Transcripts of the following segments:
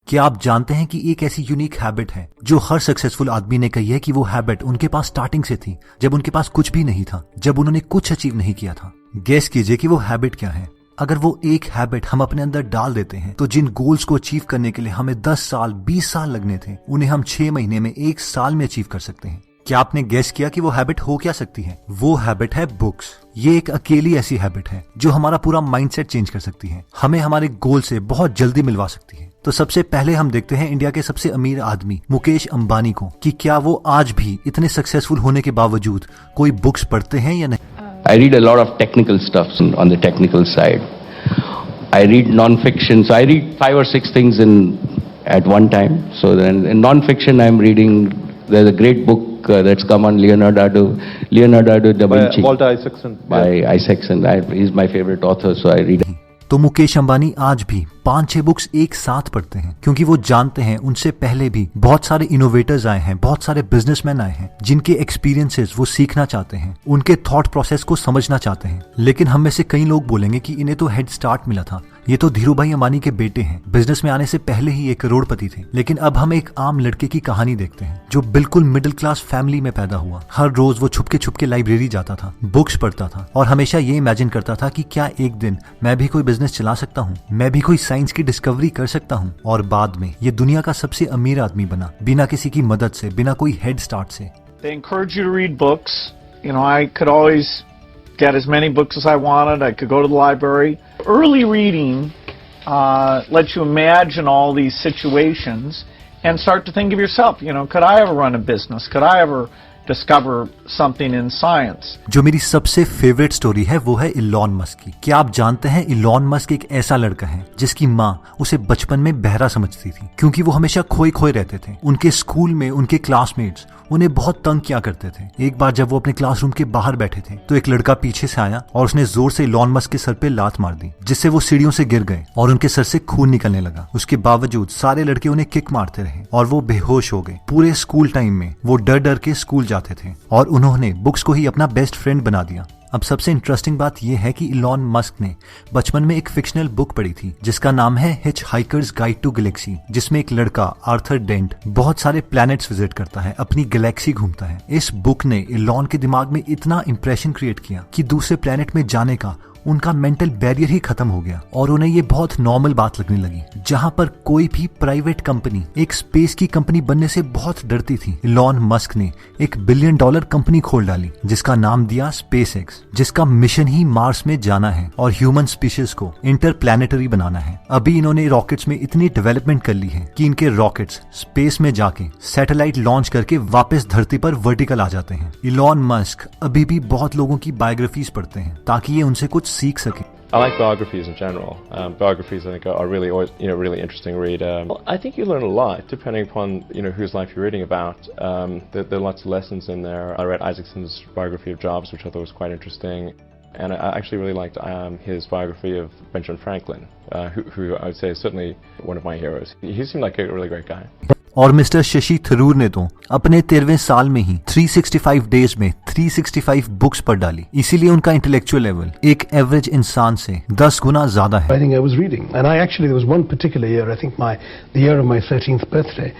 क्या आप जानते हैं कि एक ऐसी यूनिक हैबिट है जो हर सक्सेसफुल आदमी ने कही है कि वो हैबिट उनके पास स्टार्टिंग से थी, जब उनके पास कुछ भी नहीं था, जब उन्होंने कुछ अचीव नहीं किया था। गेस कीजिए कि वो हैबिट क्या है। अगर वो एक हैबिट हम अपने अंदर डाल देते हैं तो जिन गोल्स को अचीव करने के लिए हमें 10 साल 20 साल लगने थे, उन्हें हम 6 महीने में 1 साल में अचीव कर सकते हैं। क्या आपने गेस किया कि वो हैबिट हो क्या सकती है? वो हैबिट है बुक्स। ये एक अकेली ऐसी हैबिट है जो हमारा पूरा माइंडसेट चेंज कर सकती है, हमें हमारे गोल से बहुत जल्दी मिलवा सकती है। तो सबसे पहले हम देखते हैं इंडिया के सबसे अमीर आदमी मुकेश अंबानी को कि क्या वो आज भी इतने सक्सेसफुल होने के बावजूद कोई बुक्स पढ़ते हैं या नहीं। I read a lot of technical stuff on the technical side. I read non-fiction, so I read 5 or 6 things at one time. So then in non-fiction I'm reading, there's a great book that's come on Leonardo da Vinci. Walter Isaacson. By Isaacson. He's my favorite author, so I read. तो मुकेश अंबानी आज भी 5-6 books एक साथ पढ़ते हैं क्योंकि वो जानते हैं उनसे पहले भी बहुत सारे इनोवेटर्स आए हैं, बहुत सारे बिजनेसमैन आए हैं जिनके एक्सपीरियंसेस वो सीखना चाहते हैं, उनके थॉट प्रोसेस को समझना चाहते हैं। लेकिन हम में से कई लोग बोलेंगे कि इन्हें तो हेड स्टार्ट मिला था, ये तो धीरू भाई अंबानी के बेटे हैं, बिजनेस में आने से पहले ही एक करोड़पति थे। लेकिन अब हम एक आम लड़के की कहानी देखते हैं जो बिल्कुल मिडिल क्लास फैमिली में पैदा हुआ। हर रोज वो छुपके छुपके लाइब्रेरी जाता था, बुक्स पढ़ता था और हमेशा ये इमेजिन करता था कि क्या एक दिन मैं भी कोई बिजनेस चला सकता हूँ, मैं भी कोई साइंस की डिस्कवरी कर सकता हूँ। और बाद में ये दुनिया का सबसे अमीर आदमी बना, बिना किसी की मदद से, बिना कोई हेड स्टार्ट से। They encourage you to read books. You know, I could always get as many books as I wanted. I could go to the library. Early reading lets you imagine all these situations and start to think of yourself. You know, could I ever run a business? Could I ever discover something in science? जो मेरी सबसे favourite story है वो है Elon Musk की। क्या आप जानते हैं इलॉन मस्क एक ऐसा लड़का है जिसकी माँ उसे बचपन में बहरा समझती थी क्योंकि वो हमेशा खोए खोए रहते थे। उनके स्कूल में उनके क्लासमेट्स उन्हें बहुत तंग किया करते थे। एक बार जब वो अपने क्लासरूम के बाहर बैठे थे तो एक लड़का पीछे से आया और उसने जोर से इलॉन मस्क के सर पे लात मार दी, जिससे वो सीढ़ियों से गिर गए और उनके सर से खून निकलने लगा। उसके बावजूद सारे लड़के उन्हें किक मारते रहे और वो बेहोश हो गए। पूरे स्कूल टाइम में वो डर डर के स्कूल जाते थे और उन्होंने बुक्स को ही अपना बेस्ट फ्रेंड बना दिया। अब सबसे इंटरेस्टिंग बात यह है कि इलॉन मस्क ने बचपन में एक फिक्शनल बुक पढ़ी थी जिसका नाम है हिचहाइकर्स गाइड टू गैलेक्सी, जिसमें एक लड़का आर्थर डेंट बहुत सारे प्लैनेट्स विजिट करता है, अपनी गैलेक्सी घूमता है। इस बुक ने इलॉन के दिमाग में इतना इंप्रेशन क्रिएट किया कि दूसरे प्लैनेट में जाने का उनका मेंटल बैरियर ही खत्म हो गया और उन्हें ये बहुत नॉर्मल बात लगने लगी। जहां पर कोई भी प्राइवेट कंपनी एक स्पेस की कंपनी बनने से बहुत डरती थी, इलॉन मस्क ने $1 बिलियन कंपनी खोल डाली जिसका नाम दिया स्पेसएक्स, जिसका मिशन ही मार्स में जाना है और ह्यूमन स्पीशीज को इंटरप्लैनेटरी बनाना है। अभी इन्होंने रॉकेट्स में इतनी डेवलपमेंट कर ली है कि इनके रॉकेट्स स्पेस में जाके सैटेलाइट लॉन्च करके वापस धरती पर वर्टिकल आ जाते हैं। इलॉन मस्क अभी भी बहुत लोगों की बायोग्राफीज पढ़ते हैं ताकि ये उनसे कुछ सीख सके। I like biographies in general. Biographies, I think, are really, always, really interesting read. I think you learn a lot depending upon, whose life you're reading about. There are lots of lessons in there. I read Isaacson's biography of Jobs, which I thought was quite interesting. And I actually really liked his biography of Benjamin Franklin, who I would say is certainly one of my heroes. He seemed like a really great guy. और mister Shashi Tharoor ने तो अपने 13वें साल में ही 365 days में 365 books पढ़ डाली। इसीलिए उनका इंटेलेक्चुअल लेवल एक एवरेज इंसान से 10 गुना ज्यादा है। I think I was reading, and there was one particular year, I think the year of my 13th birthday,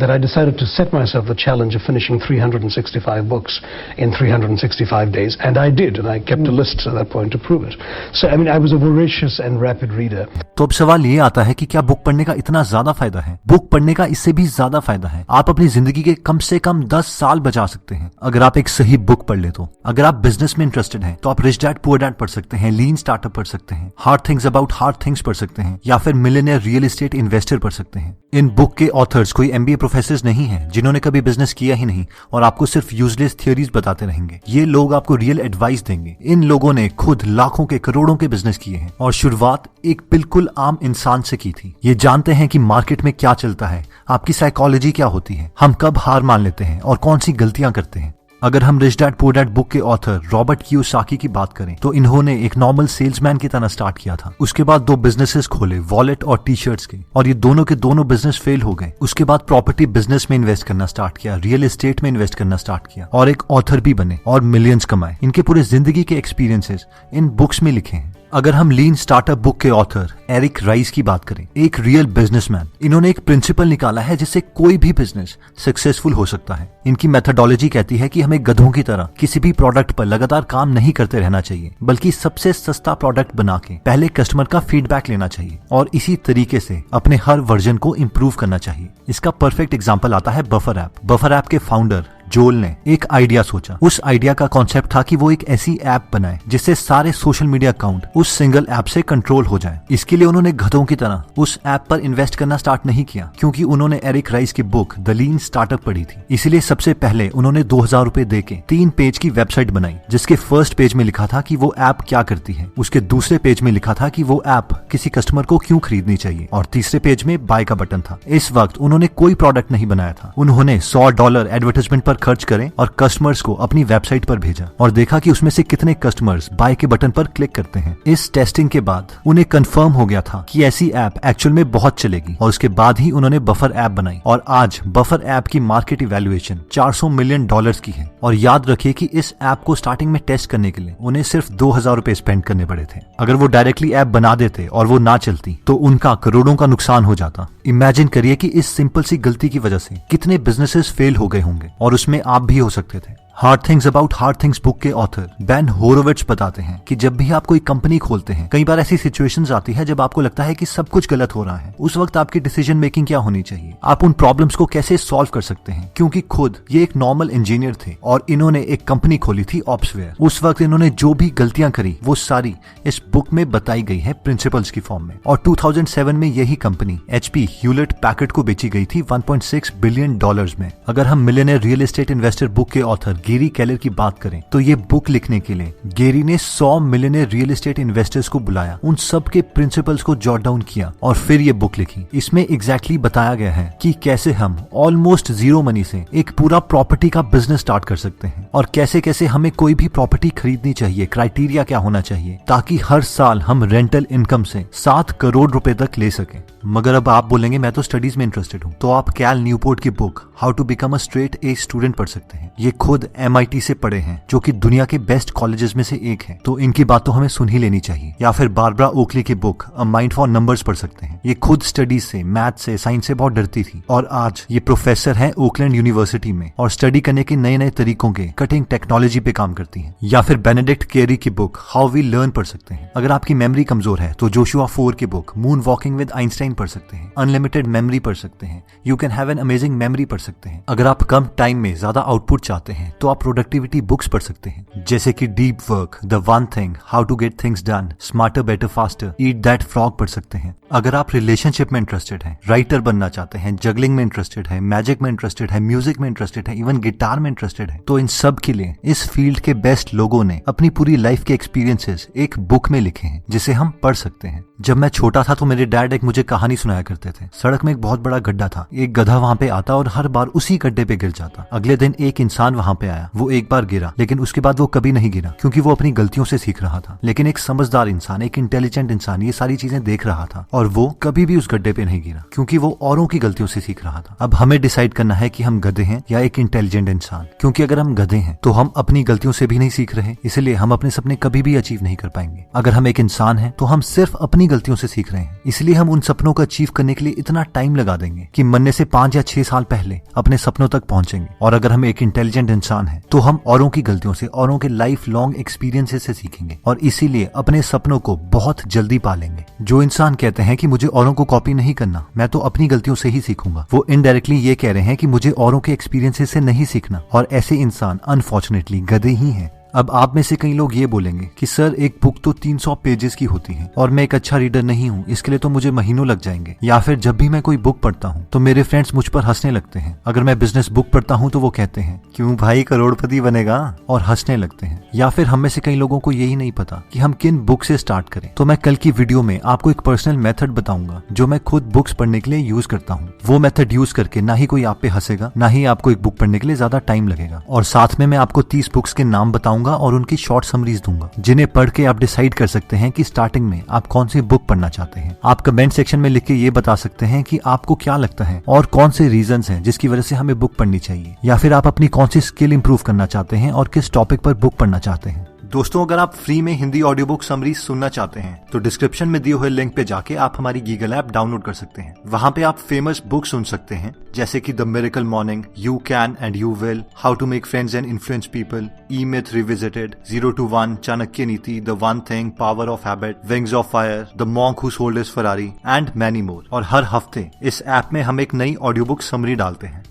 that I decided to set myself the challenge of finishing 365 books in 365 days, and I did, and I kept a list at that point to prove it. So, I was a voracious and rapid reader. तो अब सवाल ये आता है कि क्या book पढ़ने का इतना ज्यादा फायदा है? बुक पढ़ने का इससे भी ज्यादा फायदा है। आप अपनी जिंदगी के कम से कम 10 साल बचा सकते हैं अगर आप एक सही बुक पढ़ ले तो। अगर आप बिजनेस में इंटरेस्टेड हैं तो आप रिच डैड पुअर डैड पढ़ सकते हैं, लीन स्टार्टअप पढ़ सकते हैं, hard things about hard things पढ़ सकते हैं, या फिर मिलियनेयर रियल एस्टेट इन्वेस्टर पढ़ सकते हैं। इन बुक के ऑथर्स कोई MBA प्रोफेसर नहीं है जिन्होंने कभी बिजनेस किया ही नहीं और आपको सिर्फ यूजलेस थियोरीज बताते रहेंगे। ये लोग आपको रियल एडवाइस देंगे। इन लोगों ने खुद लाखों के करोड़ों के बिजनेस किए हैं और शुरुआत एक बिल्कुल आम इंसान से की थी। ये जानते हैं कि मार्केट में क्या चलता है, आपकी साइकोलॉजी क्या होती है, हम कब हार मान लेते हैं और कौन सी गलतियां करते हैं। अगर हम rich dad poor dad book के ऑथर रॉबर्ट कियोसाकी की बात करें तो इन्होंने एक नॉर्मल सेल्समैन की तरह स्टार्ट किया था। उसके बाद 2 बिजनेसेस खोले, वॉलेट और टी-शर्ट्स के, और ये दोनों के दोनों बिजनेस फेल हो गए। उसके बाद प्रॉपर्टी बिजनेस में इन्वेस्ट करना स्टार्ट किया, रियल एस्टेट में इन्वेस्ट करना स्टार्ट किया और एक ऑथर भी बने और मिलियंस कमाए। इनके पूरे जिंदगी के एक्सपीरियंसेस इन बुक्स में लिखे हैं। अगर हम लीन स्टार्टअप बुक के ऑथर एरिक राइस की बात करें, एक रियल बिजनेसमैन, इन्होंने एक प्रिंसिपल निकाला है जिससे कोई भी बिजनेस सक्सेसफुल हो सकता है। इनकी मेथोडोलॉजी कहती है कि हमें गधों की तरह किसी भी प्रोडक्ट पर लगातार काम नहीं करते रहना चाहिए, बल्कि सबसे सस्ता प्रोडक्ट बना के पहले कस्टमर का फीडबैक लेना चाहिए और इसी तरीके से अपने हर वर्जन को इंप्रूव करना चाहिए। इसका परफेक्ट एग्जांपल आता है बफर ऐप। बफर ऐप के फाउंडर जोल ने एक आइडिया सोचा। उस आइडिया का कॉन्सेप्ट था कि वो एक ऐसी ऐप बनाए जिससे सारे सोशल मीडिया अकाउंट उस सिंगल ऐप से कंट्रोल हो जाए। इसके लिए उन्होंने गधों की तरह उस ऐप पर इन्वेस्ट करना स्टार्ट नहीं किया, क्योंकि उन्होंने एरिक राइस की बुक द लीन स्टार्टअप पढ़ी थी। इसलिए सबसे पहले उन्होंने 2000 रुपए देके 3 पेज की वेबसाइट बनाई, जिसके फर्स्ट पेज में लिखा था कि वो ऐप क्या करती है, उसके दूसरे पेज में लिखा था कि वो ऐप किसी कस्टमर को क्यों खरीदनी चाहिए, और तीसरे पेज में बाय का बटन था। इस वक्त उन्होंने कोई प्रोडक्ट नहीं बनाया था। उन्होंने $100 एडवर्टाइजमेंट पर खर्च करें और कस्टमर्स को अपनी वेबसाइट पर भेजा और देखा कि उसमें से कितने कस्टमर्स बाय के बटन पर क्लिक करते हैं। इस टेस्टिंग के बाद उन्हें कंफर्म हो गया था कि ऐसी ऐप एक्चुअल में बहुत चलेगी, और उसके बाद ही उन्होंने बफर ऐप बनाई। और आज बफर ऐप की मार्केट इवैल्यूएशन $400 मिलियन की है। और याद रखिए कि इस ऐप को स्टार्टिंग में टेस्ट करने के लिए उन्हें सिर्फ 2000 रुपए स्पेंड करने पड़े थे। अगर वो डायरेक्टली ऐप बना देते और वो ना चलती तो उनका करोड़ों का नुकसान हो जाता। इमेजिन करिए कि इस सिंपल सी गलती की वजह से कितने बिजनेसेस फेल हो गए होंगे, और उसमें आप भी हो सकते थे। Hard things about hard things book के ऑथर बेन होरोविट्ज बताते हैं कि जब भी आप कोई कंपनी खोलते हैं, कई बार ऐसी सिचुएशंस आती है जब आपको लगता है कि सब कुछ गलत हो रहा है। उस वक्त आपकी डिसीजन मेकिंग क्या होनी चाहिए, आप उन प्रॉब्लम्स को कैसे सॉल्व कर सकते हैं। क्योंकि खुद ये एक नॉर्मल इंजीनियर थे और इन्होंने एक कंपनी खोली थी ऑप्सवेयर। उस वक्त इन्होंने जो भी गलतियां करी वो सारी इस बुक में बताई गई है प्रिंसिपल्स की फॉर्म में। और 2007 में यही कंपनी HP ह्यूलेट पैकर्ड को बेची गई थी $1.6 बिलियन में। अगर हम millionaire real estate investor book के ऑथर गेरी केलर की बात करें तो ये बुक लिखने के लिए गेरी ने 100 मिलियनेयर रियल एस्टेट इन्वेस्टर्स को बुलाया, उन सब के प्रिंसिपल्स को जॉट डाउन किया और फिर ये बुक लिखी। इसमें एग्जैक्टली बताया गया है कि कैसे हम ऑलमोस्ट जीरो मनी से एक पूरा प्रॉपर्टी का बिजनेस स्टार्ट कर सकते हैं, और कैसे कैसे हमें कोई भी प्रॉपर्टी खरीदनी चाहिए, क्राइटेरिया क्या होना चाहिए, ताकि हर साल हम रेंटल इनकम से 7 करोड़ रुपए तक ले सके। मगर अब आप बोलेंगे मैं तो स्टडीज में इंटरेस्टेड हूँ, तो आप कैल न्यूपोर्ट की book how to become a straight A student पढ़ सकते हैं। ये खुद MIT से पढ़े हैं, जो कि दुनिया के बेस्ट कॉलेजेस में से एक है, तो इनकी बात तो हमें सुन ही लेनी चाहिए। या फिर बारबरा ओकली की book a mind for numbers पढ़ सकते हैं। ये खुद स्टडीज से, मैथ से, साइंस से बहुत डरती थी, और आज ये प्रोफेसर है ओकलैंड यूनिवर्सिटी में और स्टडी करने के नए नए तरीकों के कटिंग टेक्नोलॉजी पे काम करती है। या फिर बेनेडिक्ट केरी की बुक हाउ वी लर्न पढ़ सकते हैं। अगर आपकी मेमोरी कमजोर है तो जोशुआ 4 की book moon walking with Einstein पढ़ सकते हैं। अनलिमिटेड मेमोरी पढ़ सकते हैं। You can have an amazing memory पढ़ सकते हैं। अगर आप कम टाइम में ज्यादा आउटपुट चाहते हैं तो आप प्रोडक्टिविटी बुक्स पढ़ सकते हैं, जैसे कि deep work, the one thing, how to get things done, smarter better faster, eat that frog पढ़ सकते हैं। अगर आप रिलेशनशिप में इंटरेस्टेड हैं, राइटर बनना चाहते हैं, जगलिंग में इंटरेस्टेड है, मैजिक में इंटरेस्टेड है, म्यूजिक में इंटरेस्टेड है, इवन गिटार में इंटरेस्टेड है, तो इन सब के लिए इस फील्ड के बेस्ट लोगों ने अपनी पूरी लाइफ के एक्सपीरियंसेस एक बुक में लिखे हैं, जिसे हम पढ़ सकते हैं। जब मैं छोटा था तो मेरे डैड एक मुझे कहानी सुनाया करते थे। सड़क में एक बहुत बड़ा गड्ढा था, एक गधा वहां पे आता और हर बार उसी गड्ढे पे गिर जाता। अगले दिन एक इंसान वहां पे आया, वो एक बार गिरा, लेकिन उसके बाद वो कभी नहीं गिरा, क्योंकि वो अपनी गलतियों से सीख रहा था। लेकिन एक समझदार इंसान, एक इंटेलिजेंट इंसान ये सारी चीजें देख रहा था और वो कभी भी उस गड्ढे पे नहीं गिरा, क्योंकि वो औरों की गलतियों से सीख रहा था। अब हमें डिसाइड करना है कि हम गधे हैं या एक इंटेलिजेंट इंसान, क्योंकि अगर हम गधे हैं तो हम अपनी गलतियों से भी नहीं सीख रहे, इसलिए हम अपने सपने कभी भी अचीव नहीं कर पाएंगे। अगर हम एक इंसान हैं तो हम सिर्फ अपनी गलतियों से सीख रहे हैं, इसलिए हम उन सपनों को अचीव करने के लिए इतना टाइम लगा देंगे कि मरने से 5 या 6 साल पहले अपने सपनों तक पहुंचेंगे। और अगर हम एक इंटेलिजेंट इंसान हैं तो हम औरों की गलतियों से, औरों के लाइफ लॉन्ग एक्सपीरियंसेस से सीखेंगे और इसीलिए अपने सपनों को बहुत जल्दी पालेंगे। जो इंसान कहते हैं कि मुझे औरों को कॉपी नहीं करना, मैं तो अपनी गलतियों से ही सीखूंगा, वो इनडायरेक्टली ये कह रहे हैं कि मुझे औरों के एक्सपीरियंसेस से नहीं सीखना, और ऐसे इंसान अनफॉर्चुनेटली गधे ही हैं। अब आप में से कई लोग ये बोलेंगे कि सर एक बुक तो 300 पेजेस की होती है और मैं एक अच्छा रीडर नहीं हूँ, इसके लिए तो मुझे महीनों लग जाएंगे। या फिर जब भी मैं कोई बुक पढ़ता हूँ तो मेरे फ्रेंड्स मुझ पर हंसने लगते हैं। अगर मैं बिजनेस बुक पढ़ता हूँ तो वो कहते हैं क्यों भाई करोड़पति बनेगा, और हंसने लगते हैं। या फिर हम में से कई लोगों को यही नहीं पता कि हम किन बुक से स्टार्ट करें। तो मैं कल की वीडियो में आपको एक पर्सनल मेथड बताऊंगा जो मैं खुद बुक्स पढ़ने के लिए यूज करता हूँ। वो मेथड यूज करके ना ही कोई आप पे हंसेगा, ना ही आपको एक बुक पढ़ने के लिए ज्यादा टाइम लगेगा। और साथ में मैं आपको 30 बुक्स के नाम बताऊंगा और उनकी शॉर्ट समरीज दूंगा, जिन्हें पढ़ के आप डिसाइड कर सकते हैं कि स्टार्टिंग में आप कौन सी बुक पढ़ना चाहते हैं। आप कमेंट सेक्शन में लिख के ये बता सकते हैं कि आपको क्या लगता है और कौन से रीजंस हैं जिसकी वजह से हमें बुक पढ़नी चाहिए, या फिर आप अपनी कौन सी स्किल इंप्रूव करना चाहते हैं और किस टॉपिक पर बुक पढ़ना चाहते हैं। दोस्तों, अगर आप फ्री में हिंदी ऑडियो बुक समरी सुनना चाहते हैं तो डिस्क्रिप्शन में दिए हुए लिंक पे जाके आप हमारी गीगल ऐप डाउनलोड कर सकते हैं। वहां पे आप फेमस बुक सुन सकते हैं जैसे कि the miracle morning, you can and you will, how to make friends and influence people, E myth revisited, 0 to 1, Chanakya Niti, the one thing, power of habit, wings of fire, the monk who sold his Ferrari and many more. और हर हफ्ते इस app में हम एक नई audio book summary डालते हैं।